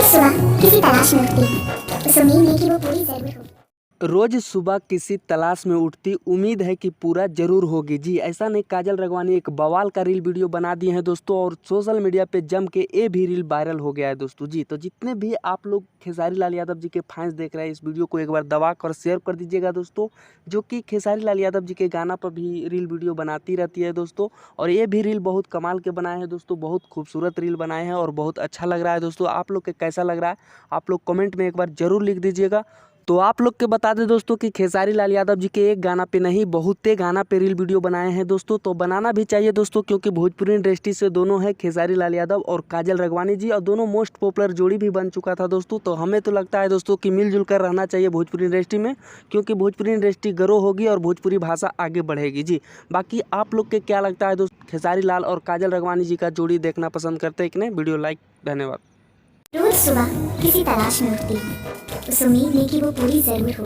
सुबह किसी तलाश में उठती, उस उम्मीद में कि वो पूरी जरूर होगी। रोज सुबह किसी तलाश में उठती, उम्मीद है कि पूरा जरूर होगी। जी ऐसा नहीं, काजल राघवानी एक बवाल का रील वीडियो बना दिए हैं दोस्तों, और सोशल मीडिया पे जम के ये भी रील वायरल हो गया है दोस्तों। जी तो जितने भी आप लोग खेसारी लाल यादव जी के फैंस देख रहे हैं, इस वीडियो को एक बार दबा कर शेयर कर दीजिएगा दोस्तों, जो कि खेसारी लाल यादव जी के गाना पर भी रील वीडियो बनाती रहती है दोस्तों। और ये भी रील बहुत कमाल के बनाए हैं दोस्तों, बहुत खूबसूरत रील बनाए हैं और बहुत अच्छा लग रहा है दोस्तों। आप लोग के कैसा लग रहा है, आप लोग कमेंट में एक बार जरूर लिख दीजिएगा। तो आप लोग के बता दें दोस्तों कि खेसारी लाल यादव जी के एक गाना पे नहीं, बहुते गाना पे रील वीडियो बनाए हैं दोस्तों। तो बनाना भी चाहिए दोस्तों, क्योंकि भोजपुरी इंडस्ट्री से दोनों है, खेसारी लाल यादव और काजल राघवानी जी, और दोनों मोस्ट पॉपुलर जोड़ी भी बन चुका था दोस्तों। तो हमें तो लगता है दोस्तों कि मिलजुल कर रहना चाहिए भोजपुरी इंडस्ट्री में, क्योंकि भोजपुरी इंडस्ट्री ग्रो होगी और भोजपुरी भाषा आगे बढ़ेगी। जी बाकी आप लोग के क्या लगता है दोस्तों, खेसारी लाल और काजल राघवानी जी का जोड़ी देखना पसंद करते हैं कि नहीं? वीडियो लाइक, धन्यवाद। रोज सुबह किसी तलाश में उठती, उस उम्मीद में कि वो पूरी जरूर होगी।